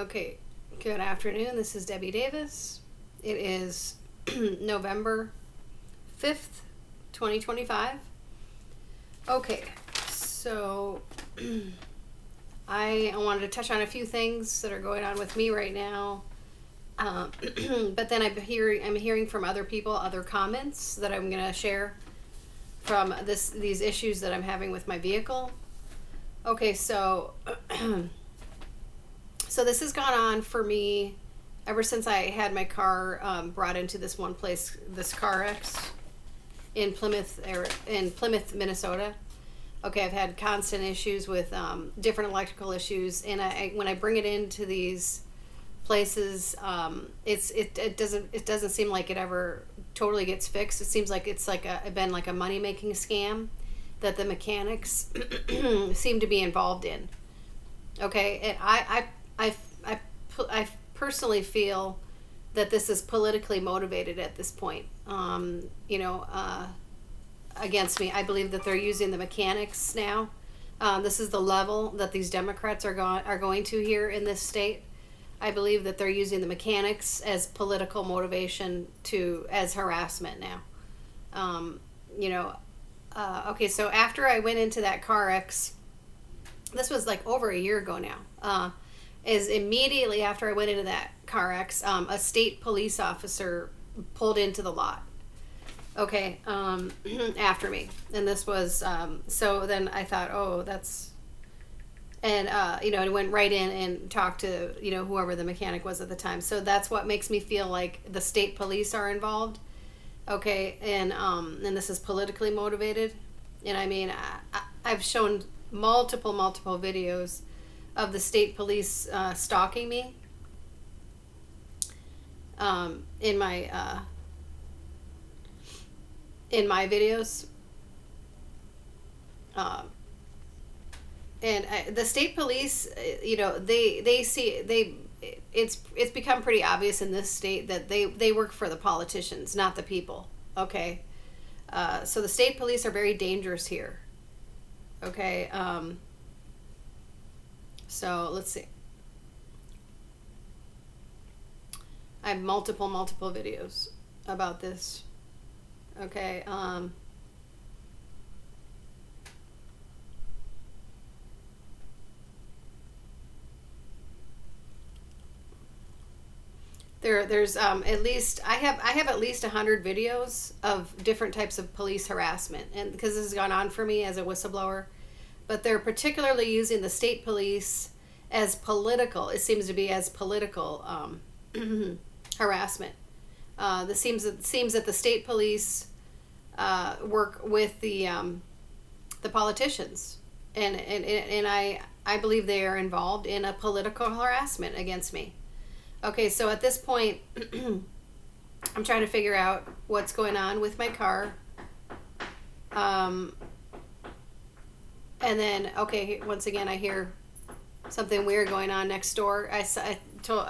Okay, good afternoon. This is Debbie Davis. It is November 5th, 2025. Okay, so I wanted to touch on a few things that are going on with me right now. But then I'm hearing from other people, other comments that I'm going to share from these issues that I'm having with my vehicle. Okay, so so this has gone on for me ever since I had my car brought into this one place, this CarX in Plymouth, Minnesota. Okay, I've had constant issues with different electrical issues, and when I bring it into these places, it doesn't seem like it ever totally gets fixed. It seems like it's been like a money making scam that the mechanics seem to be involved in. Okay, and I personally feel that this is politically motivated at this point. Against me. I believe that they're using the mechanics now. This is the level that these Democrats are going to here in this state. I believe that they're using the mechanics as political motivation as harassment now. Okay, so after I went into that CarX, this was like over a year ago now, is immediately after I went into that CarX, a state police officer pulled into the lot. Okay, after me. And this was, so then I thought, oh, that's, and, I went right in and talked to, whoever the mechanic was at the time. So that's what makes me feel like the state police are involved. Okay, and this is politically motivated. And I mean, I've shown multiple videos of the state police stalking me in my videos. And the state police, it's become pretty obvious in this state that they work for the politicians, not the people. Okay, so the state police are very dangerous here. Okay, so let's see. I have multiple videos about this. Okay, there's at least I have at least 100 videos of different types of police harassment, and because this has gone on for me as a whistleblower, but they're particularly using the state police as political. It seems to be as political harassment. It seems that the state police work with the politicians, and I believe they are involved in a political harassment against me. Okay, so at this point, I'm trying to figure out what's going on with my car. And then, okay, once again, I hear something weird going on next door. I told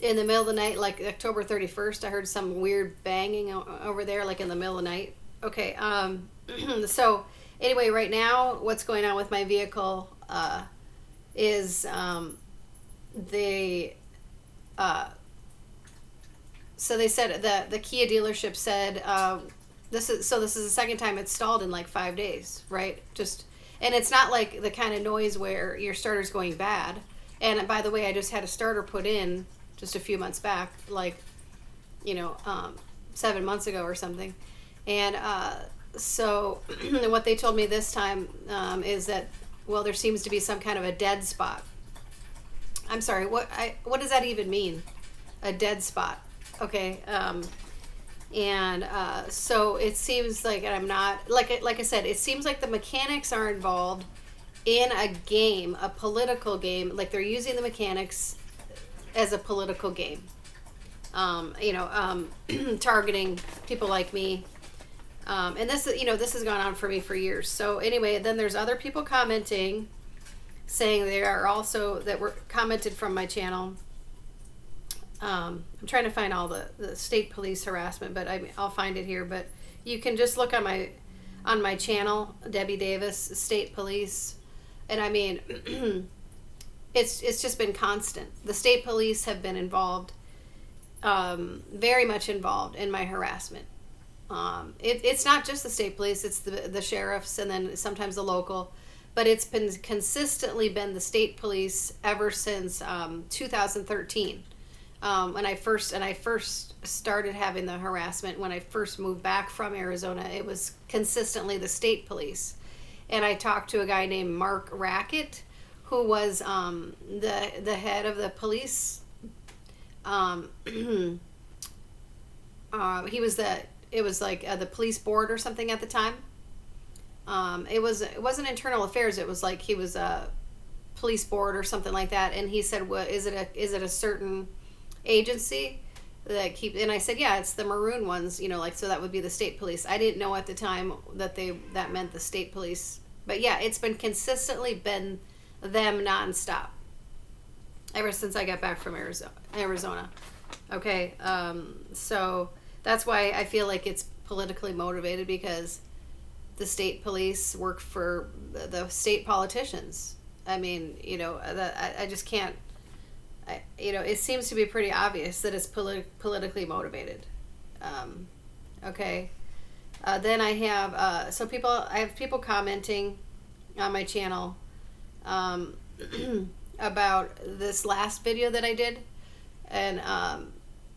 in the middle of the night, like October 31st, I heard some weird banging over there, like in the middle of the night. Okay, so anyway, right now, what's going on with my vehicle is so they said that the Kia dealership said this is the second time it's stalled in like 5 days, right? And it's not like the kind of noise where your starter's going bad. And by the way, I just had a starter put in just a few months back, like 7 months ago or something. And so what they told me this time is that, well, there seems to be some kind of a dead spot. I'm sorry, what does that even mean? A dead spot. Okay. So it seems like, and I'm not, like I said, it seems like the mechanics are involved in a game, a political game, like they're using the mechanics as a political game. Targeting people like me. And this has gone on for me for years. So anyway, then there's other people commenting, saying they are also, that were commented from my channel. I'm trying to find all the state police harassment, but I'll find it here. But you can just look on my channel, Debbie Davis, State Police. And I mean, it's just been constant. The state police have been involved, very much involved in my harassment. It's not just the state police; it's the sheriffs, and then sometimes the local. But it's been consistently been the state police ever since 2013. When I first started having the harassment, when I first moved back from Arizona, it was consistently the state police. And I talked to a guy named Mark Rackett, who was the head of the police. He was it was like the police board or something at the time. It wasn't internal affairs. It was like he was a police board or something like that. And he said, "Well, is it a certain agency that keep?" And I said, "Yeah, it's the maroon ones. Like, so that would be the state police." I didn't know at the time that meant the state police, but yeah, it's been consistently been them nonstop ever since I got back from Arizona. Okay, so that's why I feel like it's politically motivated, because the state police work for the state politicians. I mean, I just can't. It seems to be pretty obvious that it's politically motivated. Okay. Then I have I have people commenting on my channel about this last video that I did, and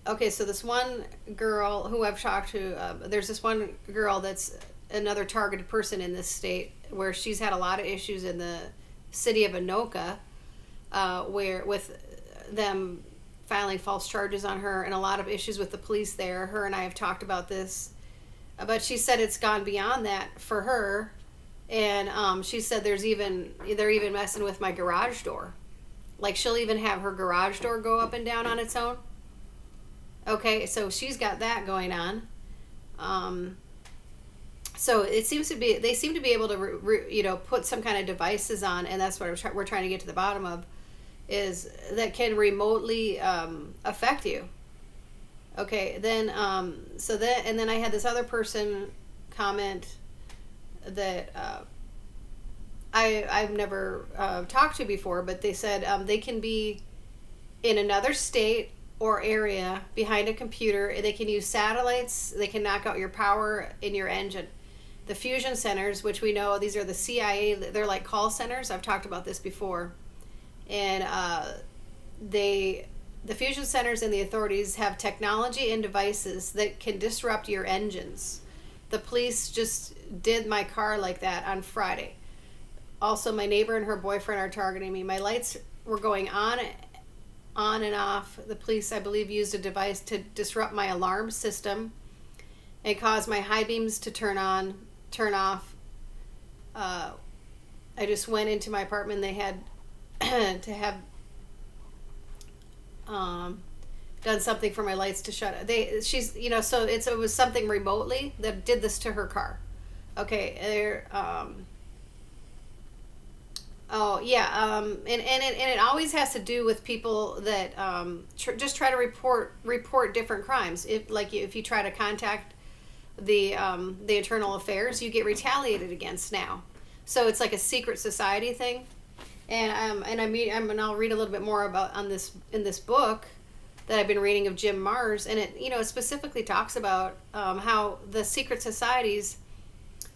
okay, so this one girl who I've talked to, there's this one girl that's another targeted person in this state, where she's had a lot of issues in the city of Anoka, where with them filing false charges on her, and a lot of issues with the police there. Her and I have talked about this, but she said it's gone beyond that for her, and she said they're even messing with my garage door. Like, she'll even have her garage door go up and down on its own. Okay, so she's got that going on. So it seems to be, they seem to be able to put some kind of devices on, and that's what we're trying to get to the bottom of, is that can remotely affect you. Okay, then and then I had this other person comment that I've never talked to before, but they said they can be in another state or area behind a computer. They can use satellites. They can knock out your power in your engine. The fusion centers, which we know, these are the CIA, they're like call centers. I've talked about this before. And the fusion centers and the authorities have technology and devices that can disrupt your engines. The police just did my car like that on Friday. Also, my neighbor and her boyfriend are targeting me. My lights were going on and off. The police, I believe, used a device to disrupt my alarm system and cause my high beams to turn off. I just went into my apartment. They had to have done something for my lights to shut. So it was something remotely that did this to her car. Okay, and it always has to do with people that just try to report different crimes. If you try to contact the internal affairs, you get retaliated against now. So it's like a secret society thing. And I'll read a little bit more about in this book that I've been reading of Jim Marrs, and it specifically talks about how the secret societies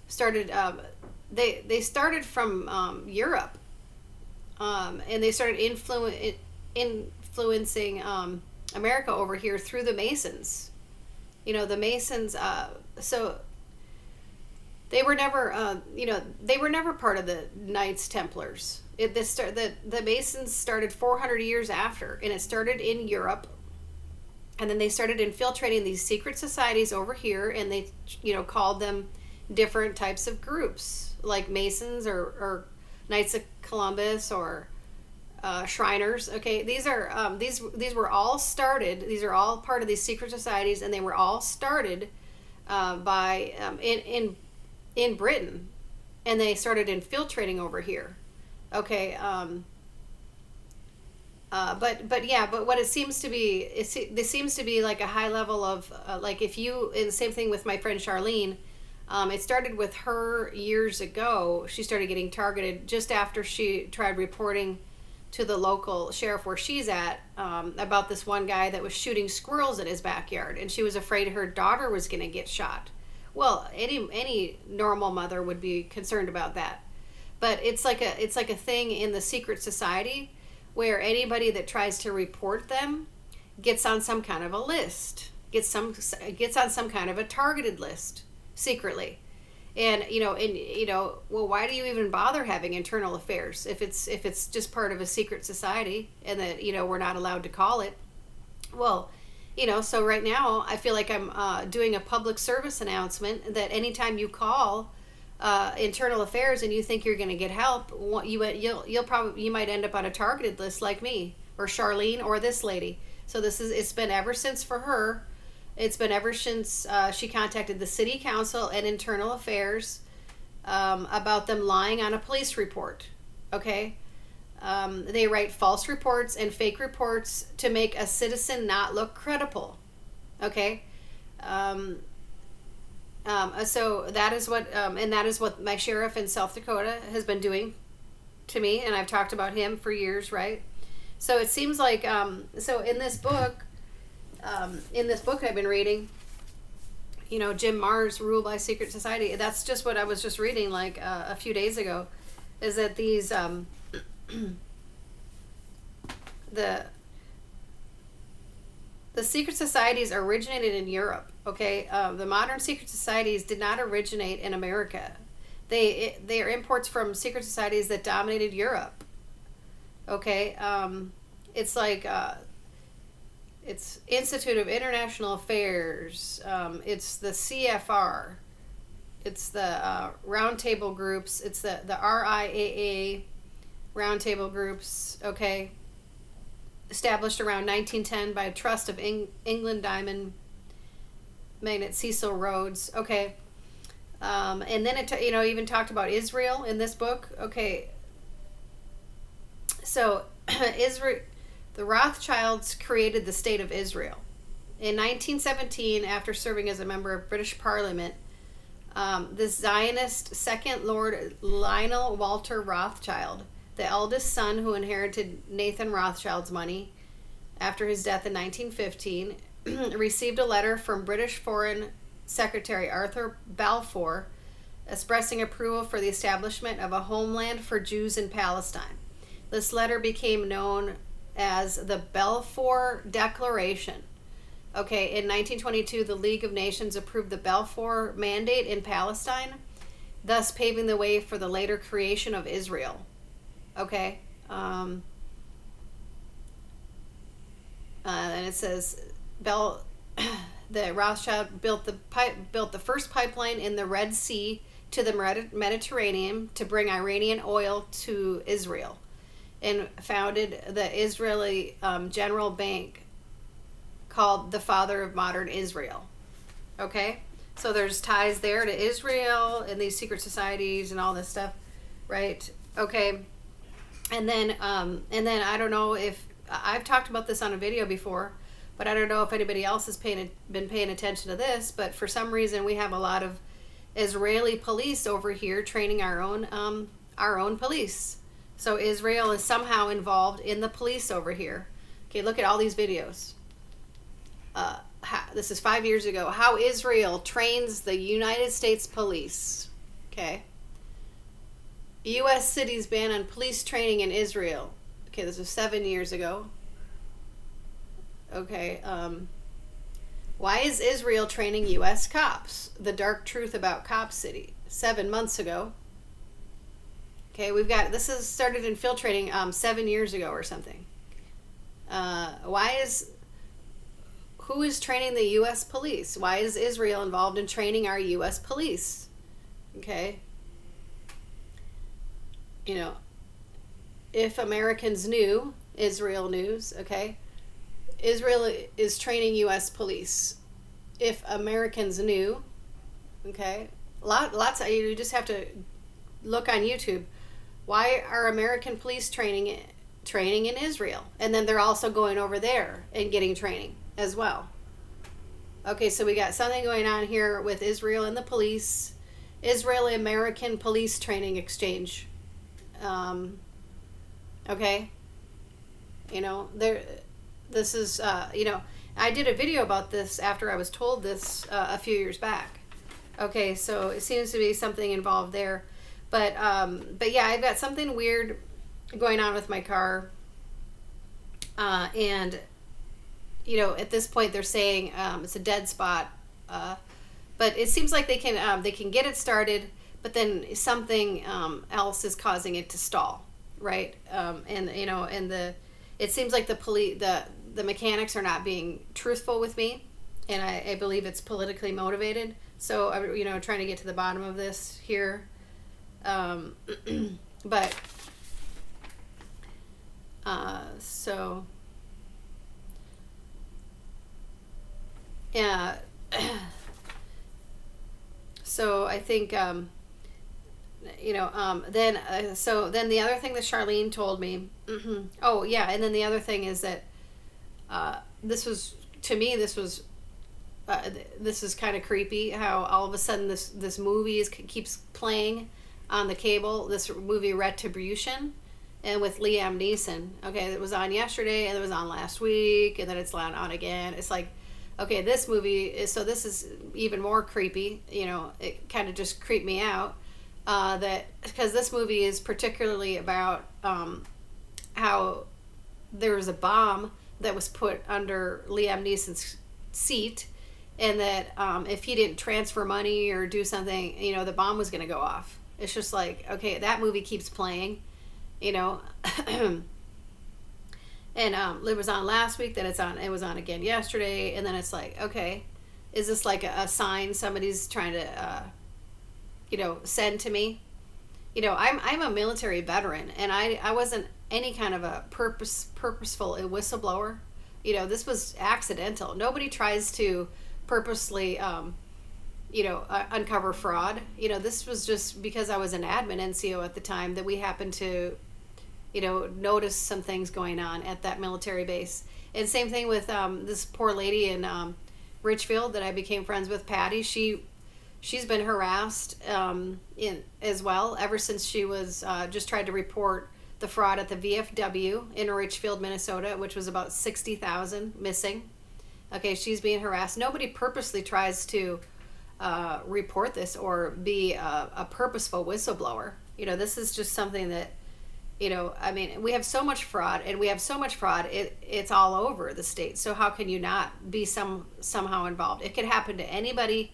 started. They started from Europe, and they started influencing America over here through the Masons. The Masons. So they were never, they were never part of the Knights Templars. The Masons started 400 years after, and it started in Europe, and then they started infiltrating these secret societies over here, and they, called them different types of groups, like Masons or Knights of Columbus or Shriners. Okay, these are these were all started. These are all part of these secret societies, and they were all started by in Britain, and they started infiltrating over here. Okay, but what it seems to be, this seems to be like a high level of like, and the same thing with my friend Charlene. It started with her years ago. She started getting targeted just after she tried reporting to the local sheriff where she's at, about this one guy that was shooting squirrels in his backyard, and she was afraid her daughter was going to get shot. Well, any normal mother would be concerned about that, but it's like a thing in the secret society where anybody that tries to report them gets on some kind of a list, gets on some kind of a targeted list secretly. And well, why do you even bother having internal affairs if it's just part of a secret society and that we're not allowed to call it? Well, so right now I feel like I'm doing a public service announcement that anytime you call internal affairs and you think you're going to get help, you might end up on a targeted list like me or Charlene or this lady. So it's been ever since for her. It's been ever since she contacted the city council and internal affairs about them lying on a police report. Okay? They write false reports and fake reports to make a citizen not look credible. Okay? So that is what my sheriff in South Dakota has been doing to me, and I've talked about him for years, right? So it seems like so in this book I've been reading, Jim Marrs' Rule by Secret Society. That's just what I was just reading like a few days ago, is that these the secret societies originated in Europe. Okay, the modern secret societies did not originate in America. They are imports from secret societies that dominated Europe. Okay, it's like it's Institute of International Affairs. It's the CFR. It's the roundtable groups. It's the RIAA roundtable groups. Okay, established around 1910 by a trust of England diamond magnate Cecil Rhodes. Okay, and then it even talked about Israel in this book. Okay, so Israel. The Rothschilds created the State of Israel. In 1917, after serving as a member of British Parliament, the Zionist second Lord Lionel Walter Rothschild, the eldest son who inherited Nathan Rothschild's money after his death in 1915, received a letter from British Foreign Secretary Arthur Balfour expressing approval for the establishment of a homeland for Jews in Palestine. This letter became known as the Balfour Declaration. Okay, in 1922, the League of Nations approved the Balfour Mandate in Palestine, thus paving the way for the later creation of Israel. Okay, and it says the Rothschild built the first pipeline in the Red Sea to the Mediterranean to bring Iranian oil to Israel, and founded the Israeli General Bank, called the Father of Modern Israel. Okay, so there's ties there to Israel and these secret societies and all this stuff, right? Okay, and then I don't know if I've talked about this on a video before, but I don't know if anybody else has been paying attention to this. But for some reason, we have a lot of Israeli police over here training our own police. So Israel is somehow involved in the police over here. Okay, look at all these videos. This is 5 years ago. How Israel trains the United States police. Okay. U.S. cities ban on police training in Israel. Okay, this was 7 years ago. Okay. Why is Israel training U.S. cops? The dark truth about Cop City. 7 months ago. Okay, this is started infiltrating 7 years ago or something. Who is training the U.S. police? Why is Israel involved in training our U.S. police? Okay. If Americans knew, Israel news, okay? Israel is training U.S. police. If Americans knew, okay? Lots of, you just have to look on YouTube. Why are American police training in Israel? And then they're also going over there and getting training as well. Okay, so we got something going on here with Israel and the police. Israeli-American police training exchange. Okay, You know, this is, I did a video about this after I was told this a few years back. Okay, so it seems to be something involved there. But yeah, I've got something weird going on with my car. And, at this point they're saying it's a dead spot. But it seems like they can get it started, but then something else is causing it to stall, right? It seems like the mechanics are not being truthful with me, and I believe it's politically motivated. So I'm trying to get to the bottom of this here, but so yeah. So I think then then the other thing that Charlene told me, oh yeah, and then the other thing is that this was this is kind of creepy how all of a sudden this movie keeps playing on the cable, this movie Retribution, and with Liam Neeson. Okay, it was on yesterday and it was on last week and then it's on again. It's like, okay, this this is even more creepy. It kind of just creeped me out. Because this movie is particularly about how there was a bomb that was put under Liam Neeson's seat, and that if he didn't transfer money or do something, the bomb was going to go off. It's just like, okay, that movie keeps playing, and it was on last week, then it was on again yesterday, and then it's like, okay, is this like a sign somebody's trying to send to me? I'm a military veteran, and I wasn't any kind of a purposeful whistleblower. This was accidental. Nobody tries to purposely uncover fraud. This was just because I was an admin NCO at the time that we happened to notice some things going on at that military base. And same thing with this poor lady in Richfield that I became friends with, Patty. She's been harassed as well ever since she was just tried to report the fraud at the VFW in Richfield, Minnesota, which was about 60,000 missing. Okay, she's being harassed. Nobody purposely tries to report this or be a purposeful whistleblower. This is just something that, we have so much fraud, and it's all over the state. So how can you not be somehow involved? It could happen to anybody.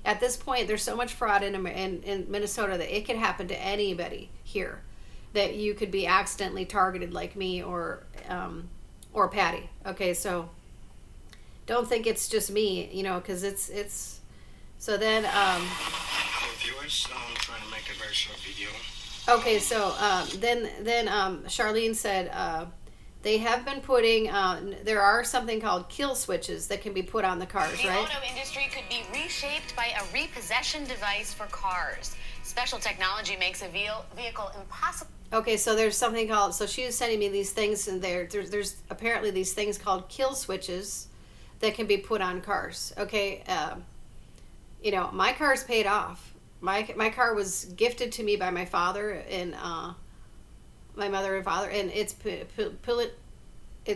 At this point, there's so much fraud in Minnesota that it could happen to anybody here, that you could be accidentally targeted like me or Patty. Okay, so don't think it's just me, because it's. So then. Viewers, I'm trying to make a very short video. Okay, so then Charlene said they have been putting, there are something called kill switches that can be put on the cars, right? The auto industry could be reshaped by a repossession device for cars. Special technology makes a vehicle impossible. Okay, so there's something called, so she was sending me these things, and there's apparently these things called kill switches that can be put on cars. Okay, my car's paid off. My car was gifted to me by my father and my mother and father, and it's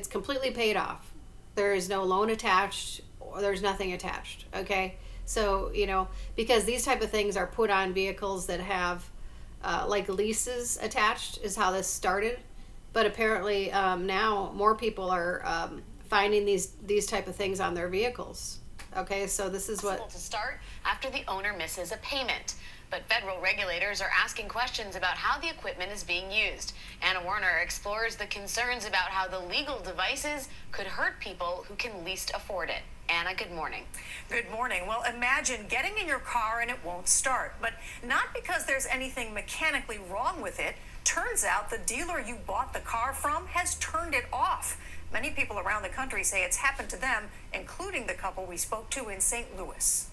completely paid off. There is no loan attached, or there's nothing attached. Okay, so because these type of things are put on vehicles that have like leases attached, is how this started. But apparently now more people are finding these type of things on their vehicles. Okay, so this is what to start after the owner misses a payment. But federal regulators are asking questions about how the equipment is being used. Anna Warner explores the concerns about how the legal devices could hurt people who can least afford it. Anna, good morning. Good morning. Well, imagine getting in your car and it won't start, but not because there's anything mechanically wrong with it. Turns out the dealer you bought the car from has turned it off. Many people around the country say it's happened to them, including the couple we spoke to in St. Louis.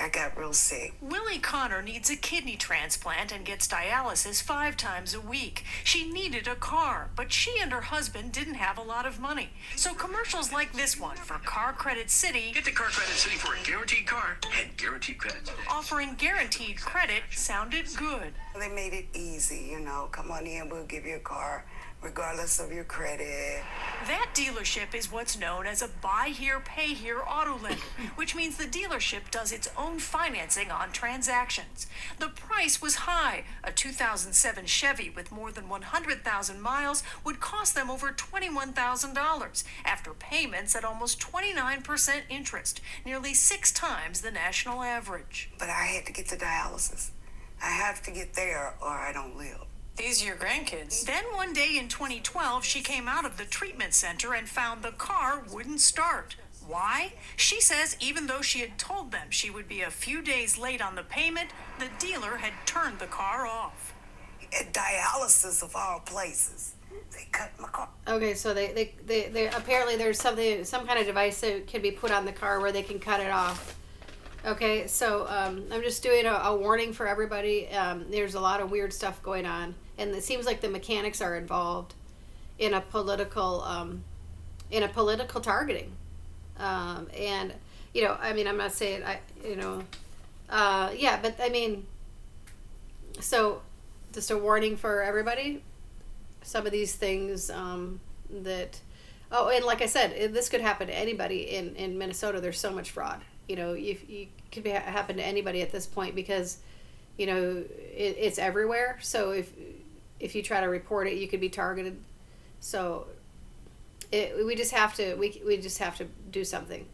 I got real sick. Willie Connor needs a kidney transplant and gets dialysis 5 times a week. She needed a car, but she and her husband didn't have a lot of money. So commercials like this one for Car Credit City, Get to Car Credit City for a guaranteed car and guaranteed credit today. offering guaranteed credit, sounded good. They made it easy, come on in, we'll give you a car regardless of your credit. That dealership is what's known as a buy here, pay here auto lender, which means the dealership does its own financing on transactions. The price was high. A 2007 Chevy with more than 100,000 miles would cost them over $21,000 after payments at almost 29% interest, nearly 6 times the national average. But I had to get to dialysis. I have to get there or I don't live. These are your grandkids. Then one day in 2012, she came out of the treatment center and found the car wouldn't start. Why? She says even though she had told them she would be a few days late on the payment, the dealer had turned the car off. At dialysis of all places, they cut my car. Okay, so they apparently there's some kind of device that can be put on the car where they can cut it off. Okay, so I'm just doing a warning for everybody. There's a lot of weird stuff going on, and it seems like the mechanics are involved in a political targeting. And I mean, I'm not saying yeah, but I mean, so just a warning for everybody. Some of these things that, and like I said, this could happen to anybody in Minnesota. There's so much fraud. You could happen to anybody at this point because, it's everywhere. So if you try to report it, you could be targeted. So we just have to do something.